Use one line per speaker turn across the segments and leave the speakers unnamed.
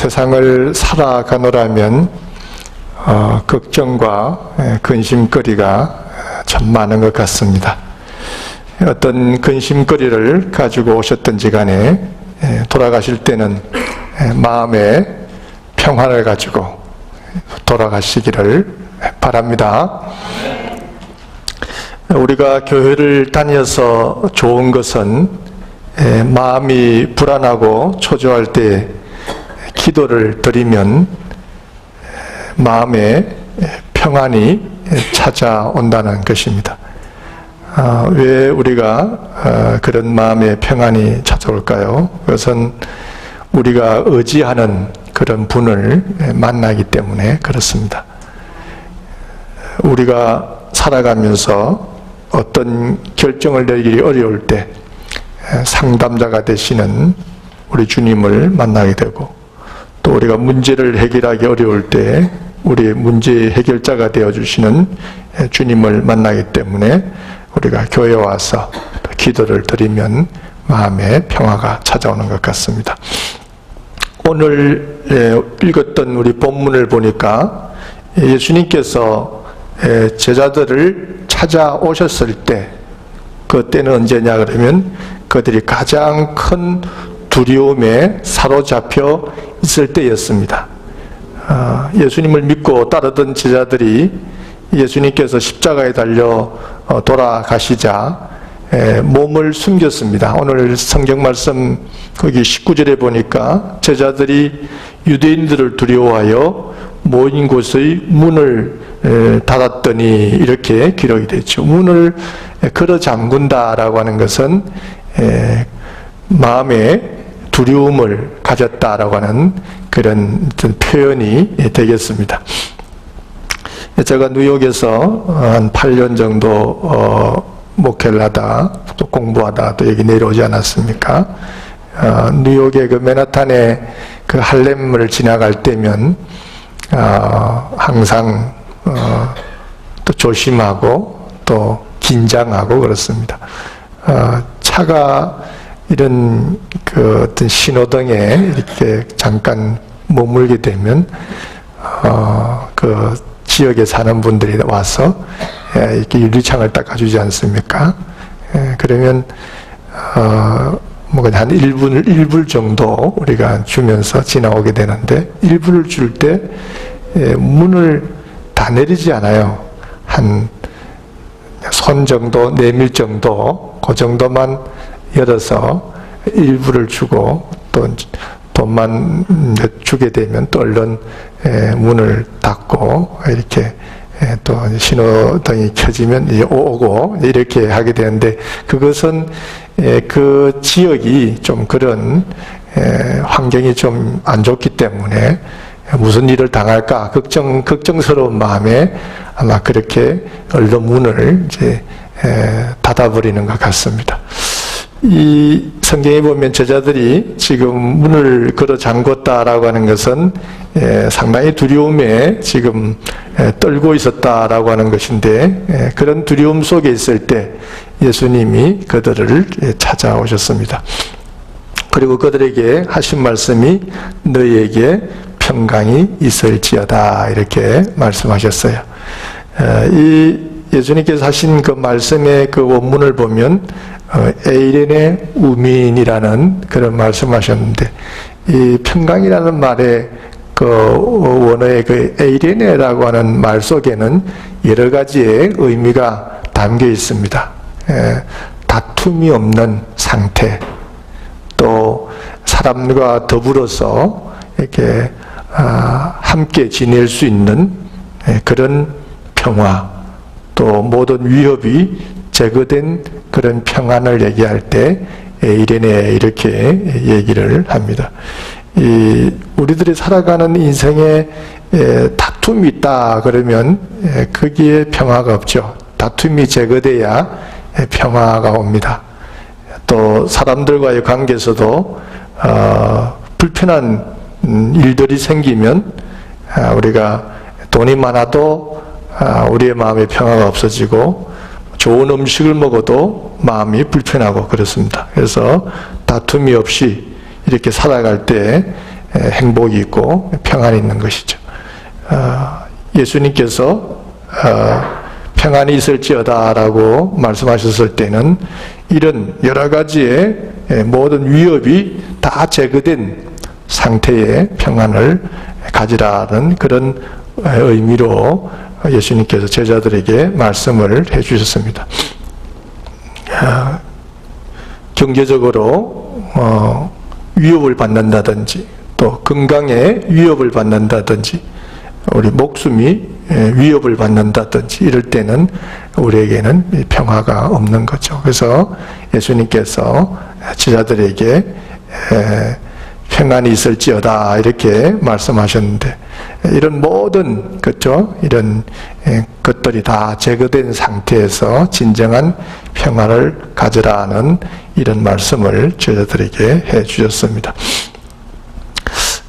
세상을 살아가노라면 걱정과 근심거리가 참 많은 것 같습니다. 어떤 근심거리를 가지고 오셨던지 간에 돌아가실 때는 마음의 평화를 가지고 돌아가시기를 바랍니다. 우리가 교회를 다녀서 좋은 것은 마음이 불안하고 초조할 때 기도를 드리면 마음에 평안이 찾아온다는 것입니다. 왜 우리가 그런 마음의 평안이 찾아올까요? 그것은 우리가 의지하는 그런 분을 만나기 때문에 그렇습니다. 우리가 살아가면서 어떤 결정을 내리기 어려울 때 상담자가 되시는 우리 주님을 만나게 되고, 또 우리가 문제를 해결하기 어려울 때 우리의 문제 해결자가 되어주시는 주님을 만나기 때문에 우리가 교회에 와서 기도를 드리면 마음의 평화가 찾아오는 것 같습니다. 오늘 읽었던 우리 본문을 보니까 예수님께서 제자들을 찾아오셨을 때, 그때는 언제냐 그러면 그들이 가장 큰 두려움에 사로잡혀 있을 때였습니다. 예수님을 믿고 따르던 제자들이 예수님께서 십자가에 달려 돌아가시자 몸을 숨겼습니다. 오늘 성경 말씀 거기 19절에 보니까 제자들이 유대인들을 두려워하여 모인 곳의 문을 닫았더니 이렇게 기록이 되죠. 문을 걸어 잠근다라고 하는 것은 마음에 두려움을 가졌다라고 하는 그런 표현이 되겠습니다. 제가 뉴욕에서 한 8년 정도 목회를 하다 또 공부하다 또 여기 내려오지 않았습니까? 뉴욕의 그 맨하탄의 그 할렘을 지나갈 때면 항상 또 조심하고 또 긴장하고 그렇습니다. 차가 이런 그 어떤 신호등에 이렇게 잠깐 머물게 되면 그 지역에 사는 분들이 와서 이렇게 유리창을 닦아주지 않습니까? 그러면 뭐 한 1분 정도 우리가 주면서 지나오게 되는데, 1분을 줄 때 문을 다 내리지 않아요. 한 손 정도 내밀 정도 그 정도만 열어서 일부를 주고, 또 돈만 주게 되면 또 얼른 문을 닫고 이렇게 또 신호등이 켜지면 이제 오고 이렇게 하게 되는데, 그것은 그 지역이 좀 그런 환경이 좀 안 좋기 때문에 무슨 일을 당할까 걱정스러운 마음에 아마 그렇게 얼른 문을 이제 닫아버리는 것 같습니다. 이 성경에 보면 제자들이 지금 문을 걸어 잠궜다라고 하는 것은 상당히 두려움에 지금 떨고 있었다라고 하는 것인데, 그런 두려움 속에 있을 때 예수님이 그들을 찾아오셨습니다. 그리고 그들에게 하신 말씀이 너희에게 평강이 있을지어다 이렇게 말씀하셨어요. 이 예수님께서 하신 그 말씀의 그 원문을 보면 에이레네 우민이라는 그런 말씀하셨는데, 이 평강이라는 말의 그 원어의 그 에이레네라고 하는 말 속에는 여러 가지의 의미가 담겨 있습니다. 다툼이 없는 상태, 또 사람과 더불어서 이렇게 함께 지낼 수 있는 그런 평화, 또 모든 위협이 제거된 그런 평안을 얘기할 때 이레네 이렇게 얘기를 합니다. 우리들이 살아가는 인생에 다툼이 있다 그러면 거기에 평화가 없죠. 다툼이 제거돼야 평화가 옵니다. 또 사람들과의 관계에서도 불편한 일들이 생기면 우리가 돈이 많아도 우리의 마음의 평화가 없어지고, 좋은 음식을 먹어도 마음이 불편하고 그렇습니다. 그래서 다툼이 없이 이렇게 살아갈 때 행복이 있고 평안이 있는 것이죠. 예수님께서 평안이 있을지어다 라고 말씀하셨을 때는 이런 여러 가지의 모든 위협이 다 제거된 상태의 평안을 가지라는 그런 의미로 예수님께서 제자들에게 말씀을 해주셨습니다. 경제적으로 위협을 받는다든지 또 건강에 위협을 받는다든지 우리 목숨이 위협을 받는다든지 이럴 때는 우리에게는 평화가 없는 거죠. 그래서 예수님께서 제자들에게 평안이 있을지어다 이렇게 말씀하셨는데 이런 모든 그죠? 이런 것들이 다 제거된 상태에서 진정한 평안을 가져라는 이런 말씀을 제자들에게 해 주셨습니다.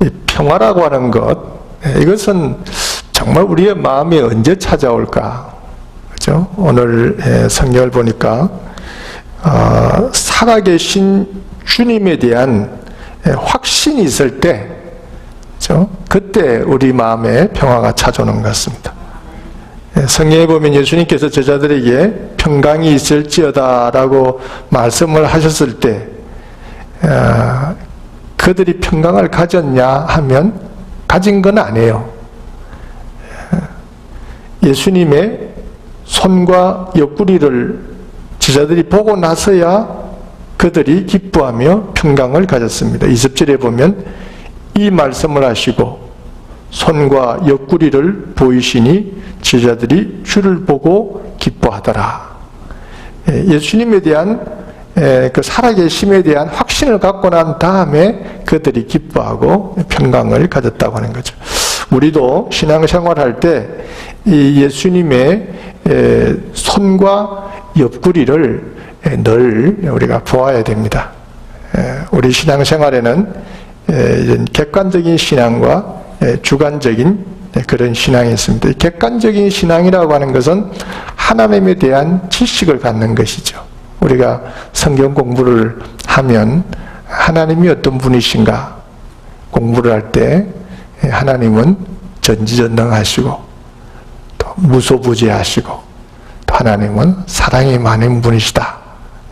이 평화라고 하는 것, 이것은 정말 우리의 마음에 언제 찾아올까? 그죠? 오늘 성경을 보니까 살아계신 주님에 대한 확신이 있을 때, 그죠? 그때 우리 마음에 평화가 찾아오는 것 같습니다. 성경에 보면 예수님께서 제자들에게 평강이 있을지어다 라고 말씀을 하셨을 때 그들이 평강을 가졌냐 하면 가진 건 아니에요. 예수님의 손과 옆구리를 제자들이 보고 나서야 그들이 기뻐하며 평강을 가졌습니다. 20절에 보면 이 말씀을 하시고 손과 옆구리를 보이시니 제자들이 주를 보고 기뻐하더라. 예수님에 대한 그 살아계심에 대한 확신을 갖고 난 다음에 그들이 기뻐하고 평강을 가졌다고 하는 거죠. 우리도 신앙생활할 때 이 예수님의 손과 옆구리를 늘 우리가 보아야 됩니다. 우리 신앙생활에는 객관적인 신앙과 주관적인 그런 신앙이 있습니다. 객관적인 신앙이라고 하는 것은 하나님에 대한 지식을 갖는 것이죠. 우리가 성경 공부를 하면 하나님이 어떤 분이신가 공부를 할 때 하나님은 전지전능하시고 또 무소부재하시고 또 하나님은 사랑이 많은 분이시다.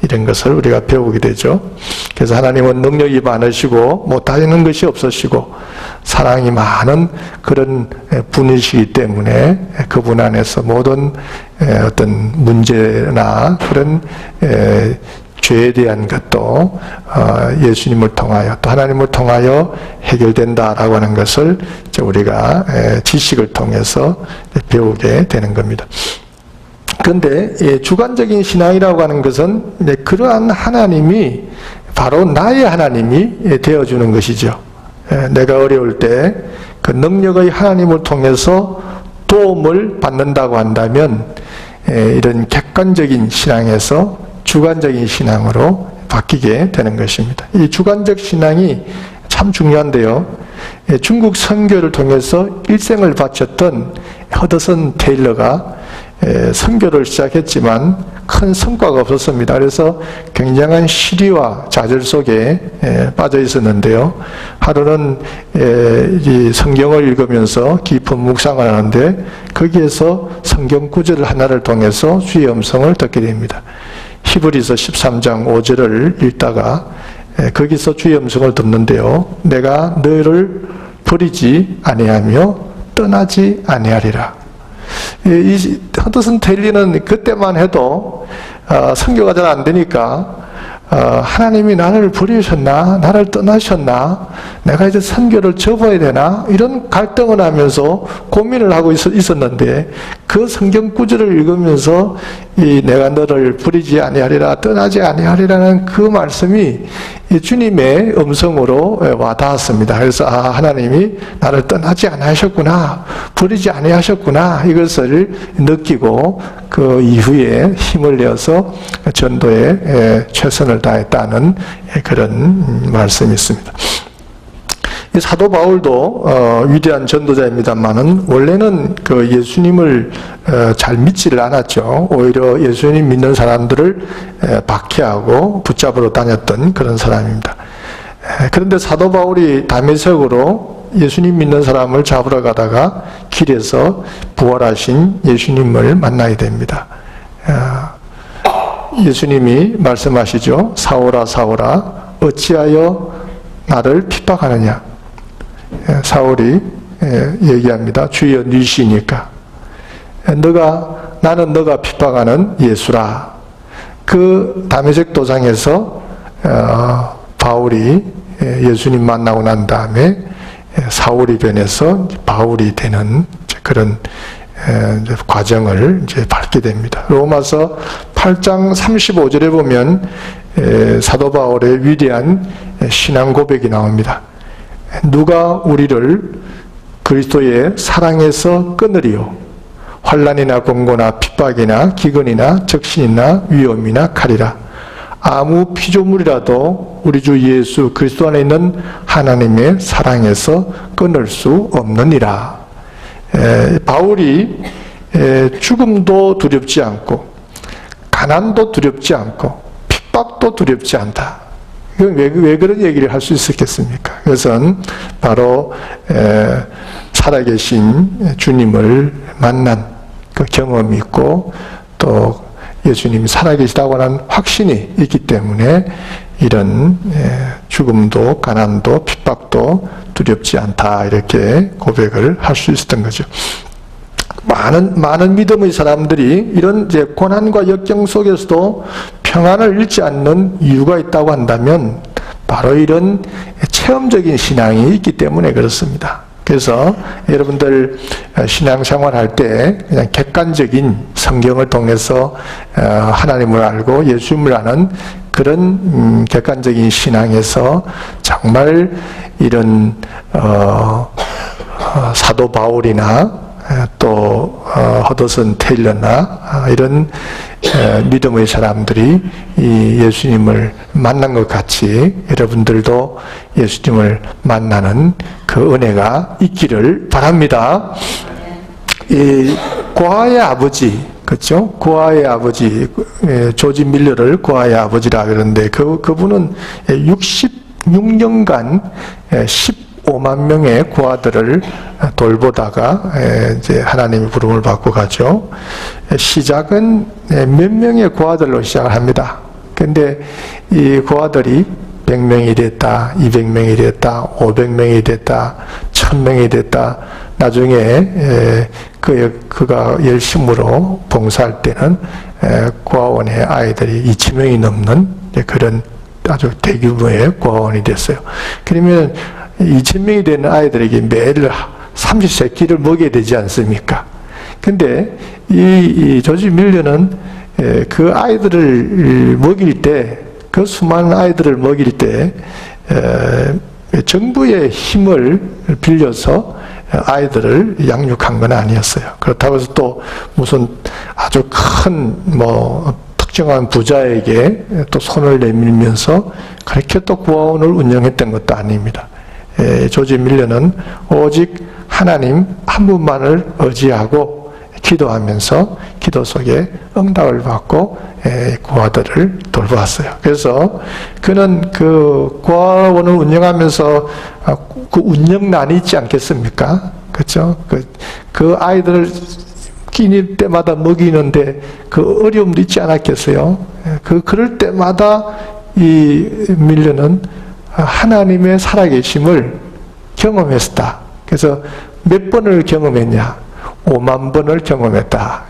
이런 것을 우리가 배우게 되죠. 그래서 하나님은 능력이 많으시고 못하는 것이 없으시고 사랑이 많은 그런 분이시기 때문에 그분 안에서 모든 어떤 문제나 그런 죄에 대한 것도 예수님을 통하여 또 하나님을 통하여 해결된다라고 하는 것을 우리가 지식을 통해서 배우게 되는 겁니다. 그런데 주관적인 신앙이라고 하는 것은 그러한 하나님이 바로 나의 하나님이 되어주는 것이죠. 내가 어려울 때 그 능력의 하나님을 통해서 도움을 받는다고 한다면 이런 객관적인 신앙에서 주관적인 신앙으로 바뀌게 되는 것입니다. 이 주관적 신앙이 참 중요한데요. 중국 선교를 통해서 일생을 바쳤던 허드슨 테일러가 선교를 시작했지만 큰 성과가 없었습니다. 그래서 굉장한 시리와 좌절 속에 빠져 있었는데요. 하루는 이 성경을 읽으면서 깊은 묵상을 하는데 거기에서 성경 구절 하나를 통해서 주의 음성을 듣게 됩니다. 히브리서 13장 5절을 읽다가 거기서 주의 음성을 듣는데요. 내가 너를 버리지 아니하며 떠나지 아니하리라. 이 허드슨 테일러는 그때만 해도 선교가 잘 안 되니까 하나님이 나를 버리셨나? 나를 떠나셨나? 내가 이제 선교를 접어야 되나? 이런 갈등을 하면서 고민을 하고 있었는데 그 성경 구절을 읽으면서 이 내가 너를 버리지 아니하리라 떠나지 아니하리라는 그 말씀이 주님의 음성으로 와닿았습니다. 그래서 하나님이 나를 떠나지 아니하셨구나, 버리지 아니하셨구나 이것을 느끼고 그 이후에 힘을 내어서 전도에 최선을 다했다는 그런 말씀이 있습니다. 사도 바울도 위대한 전도자입니다만은 원래는 그 예수님을 잘 믿지를 않았죠. 오히려 예수님 믿는 사람들을 박해하고 붙잡으러 다녔던 그런 사람입니다. 그런데 사도 바울이 다메섹으로 예수님 믿는 사람을 잡으러 가다가 길에서 부활하신 예수님을 만나게 됩니다. 예수님이 말씀하시죠. 사울아 사울아 어찌하여 나를 핍박하느냐. 사울이 얘기합니다. 주여 니시니까 나는 너가 핍박하는 예수라. 그 다메섹 도상에서 바울이 예수님 만나고 난 다음에 사울이 변해서 바울이 되는 그런 과정을 이제 밟게 됩니다. 로마서 8장 35절에 보면 사도 바울의 위대한 신앙 고백이 나옵니다. 누가 우리를 그리스도의 사랑에서 끊으리요? 환난이나 공고나 핍박이나 기근이나 적신이나 위험이나 칼이라. 아무 피조물이라도 우리 주 예수 그리스도 안에 있는 하나님의 사랑에서 끊을 수 없느니라. 바울이 죽음도 두렵지 않고 가난도 두렵지 않고 핍박도 두렵지 않다. 왜 그런 얘기를 할 수 있었겠습니까? 그것은 바로 살아계신 주님을 만난 그 경험이 있고 또 예수님이 살아계시다고 하는 확신이 있기 때문에 이런 죽음도 가난도 핍박도 두렵지 않다 이렇게 고백을 할 수 있었던 거죠. 많은 믿음의 사람들이 이런 이제 고난과 역경 속에서도 평안을 잃지 않는 이유가 있다고 한다면 바로 이런 체험적인 신앙이 있기 때문에 그렇습니다. 그래서 여러분들 신앙생활 할 때 그냥 객관적인 성경을 통해서 하나님을 알고 예수님을 아는 그런 객관적인 신앙에서 정말 이런 사도 바울이나 또 허드슨 테일러나 이런 믿음의 사람들이 이 예수님을 만난 것 같이 여러분들도 예수님을 만나는 그 은혜가 있기를 바랍니다. 이 고아의 아버지, 그렇죠? 고아의 아버지, 조지 밀러를 고아의 아버지라 그러는데 그분은 66년간 15만 명의 고아들을 돌보다가 이제 하나님의 부름을 받고 가죠. 시작은 몇 명의 고아들로 시작을 합니다. 근데 이 고아들이 100명이 됐다, 200명이 됐다, 500명이 됐다, 1000명이 됐다. 나중에 그가 열심으로 봉사할 때는 고아원의 아이들이 2000명이 넘는 그런 아주 대규모의 고아원이 됐어요. 그러면 2000명이 되는 아이들에게 매일 삼시세끼를 먹여야 되지 않습니까? 근데 이 조지 밀러는 그 아이들을 먹일 때, 그 수많은 아이들을 먹일 때 정부의 힘을 빌려서 아이들을 양육한 건 아니었어요. 그렇다고 해서 또 무슨 아주 큰 특정한 부자에게 또 손을 내밀면서 그렇게 또 고아원을 운영했던 것도 아닙니다. 조지 밀러는 오직 하나님 한 분만을 의지하고 기도하면서 기도 속에 응답을 받고 고아들을 돌보았어요. 그래서 그는 그 고아원을 운영하면서 그 운영난이 있지 않겠습니까? 그렇죠? 그 아이들을 끼니 때마다 먹이는데 그 어려움도 있지 않았겠어요? 그럴 때마다 이 밀러는 하나님의 살아계심을 경험했다. 그래서 몇 번을 경험했냐? 5만 번을 경험했다.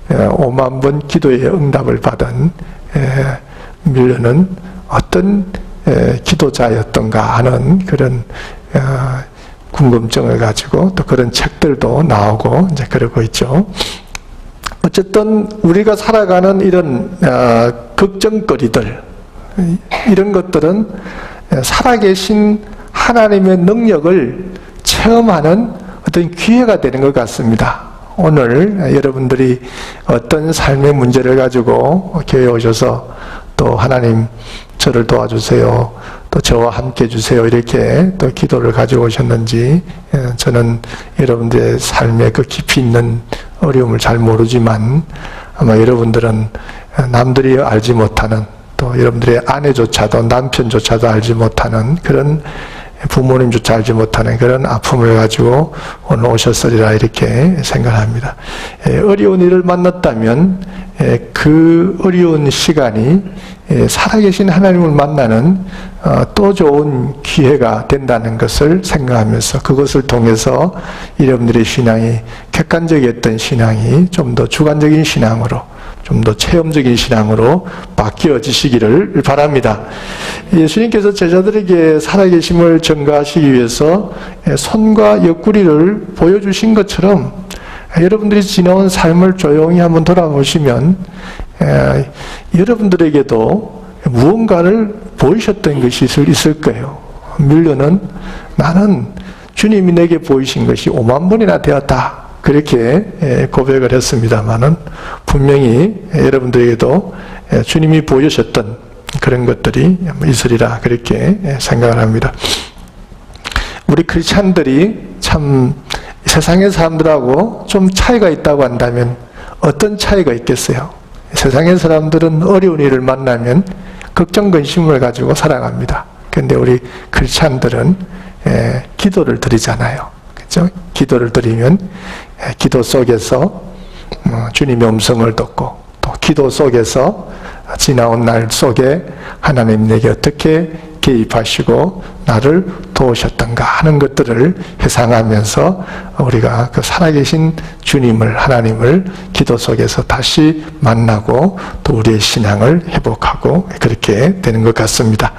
5만 번 기도의 응답을 받은 밀러는 어떤 기도자였던가 하는 그런 궁금증을 가지고 또 그런 책들도 나오고 이제 그러고 있죠. 어쨌든 우리가 살아가는 이런 걱정거리들, 이런 것들은 살아계신 하나님의 능력을 체험하는 어떤 기회가 되는 것 같습니다. 오늘 여러분들이 어떤 삶의 문제를 가지고 교회에 오셔서 또 하나님 저를 도와주세요, 또 저와 함께 해주세요 이렇게 또 기도를 가지고 오셨는지 저는 여러분들의 삶의 그 깊이 있는 어려움을 잘 모르지만 아마 여러분들은 남들이 알지 못하는 또 여러분들의 아내조차도 남편조차도 알지 못하는 그런 부모님조차 알지 못하는 그런 아픔을 가지고 오늘 오셨으리라 이렇게 생각합니다. 어려운 일을 만났다면 그 어려운 시간이 살아계신 하나님을 만나는 또 좋은 기회가 된다는 것을 생각하면서 그것을 통해서 여러분들의 신앙이 객관적이었던 신앙이 좀 더 주관적인 신앙으로 좀 더 체험적인 신앙으로 바뀌어지시기를 바랍니다. 예수님께서 제자들에게 살아계심을 증거하시기 위해서 손과 옆구리를 보여주신 것처럼 여러분들이 지나온 삶을 조용히 한번 돌아보시면 여러분들에게도 무언가를 보이셨던 것이 있을 거예요. 밀려는 나는 주님이 내게 보이신 것이 5만 번이나 되었다. 그렇게 고백을 했습니다마는 분명히 여러분들에게도 주님이 보여주셨던 그런 것들이 있으리라 그렇게 생각을 합니다. 우리 크리스찬들이 참 세상의 사람들하고 좀 차이가 있다고 한다면 어떤 차이가 있겠어요? 세상의 사람들은 어려운 일을 만나면 걱정 근심을 가지고 살아갑니다. 그런데 우리 크리스찬들은 기도를 드리잖아요. 그렇죠? 기도를 드리면 기도 속에서 주님의 음성을 듣고 또 기도 속에서 지나온 날 속에 하나님 내게 어떻게 개입하시고 나를 도우셨던가 하는 것들을 회상하면서 우리가 그 살아계신 주님을 하나님을 기도 속에서 다시 만나고 또 우리의 신앙을 회복하고 그렇게 되는 것 같습니다.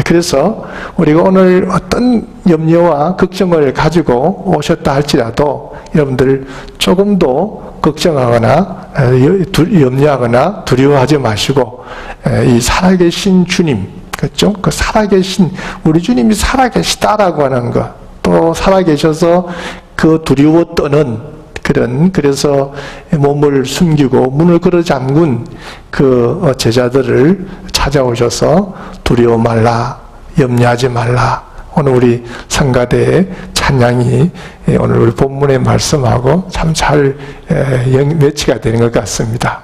그래서 우리가 오늘 어떤 염려와 걱정을 가지고 오셨다 할지라도 여러분들 조금도 걱정하거나 염려하거나 두려워하지 마시고 이 살아계신 주님, 그렇죠? 그 살아계신 우리 주님이 살아계시다라고 하는 것, 또 살아계셔서 그 두려워 떠는 그래서 몸을 숨기고 문을 걸어 잠근 그 제자들을 찾아오셔서 두려워 말라, 염려하지 말라. 오늘 우리 성가대의 찬양이 오늘 우리 본문의 말씀하고 참 잘 매치가 되는 것 같습니다.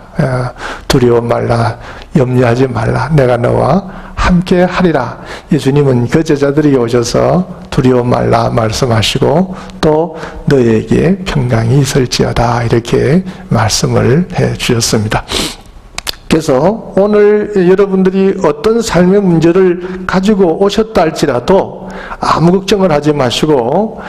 두려워 말라, 염려하지 말라, 내가 너와 함께 하리라. 예수님은 그 제자들이 오셔서 두려워 말라 말씀하시고 또 너에게 평강이 있을지어다 이렇게 말씀을 해 주셨습니다. 그래서 오늘 여러분들이 어떤 삶의 문제를 가지고 오셨다 할지라도 아무 걱정을 하지 마시고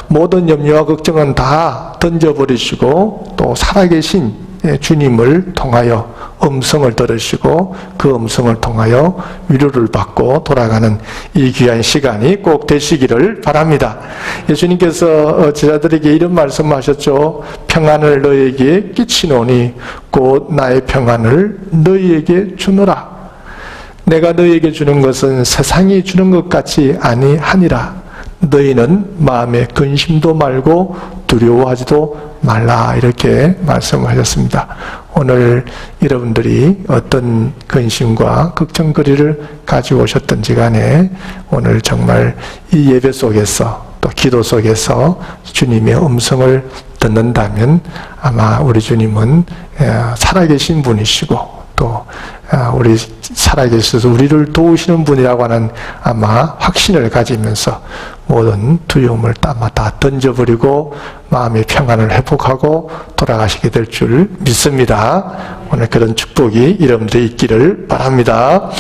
모든 염려와 걱정은 다 던져버리시고 또 살아계신 주님을 통하여 음성을 들으시고 그 음성을 통하여 위로를 받고 돌아가는 이 귀한 시간이 꼭 되시기를 바랍니다. 예수님께서 제자들에게 이런 말씀하셨죠. 평안을 너에게 끼치노니 곧 나의 평안을 너희에게 주노라. 내가 너희에게 주는 것은 세상이 주는 것 같이 아니하니라. 너희는 마음에 근심도 말고 두려워하지도 말라 이렇게 말씀하셨습니다. 오늘 여러분들이 어떤 근심과 걱정거리를 가지고 오셨던지 간에 오늘 정말 이 예배 속에서 또 기도 속에서 주님의 음성을 듣는다면 아마 우리 주님은 살아계신 분이시고 또 우리 살아계셔서 우리를 도우시는 분이라고 하는 아마 확신을 가지면서 모든 두려움을 다 던져버리고 마음의 평안을 회복하고 돌아가시게 될 줄 믿습니다. 오늘 그런 축복이 여러분들이 있기를 바랍니다.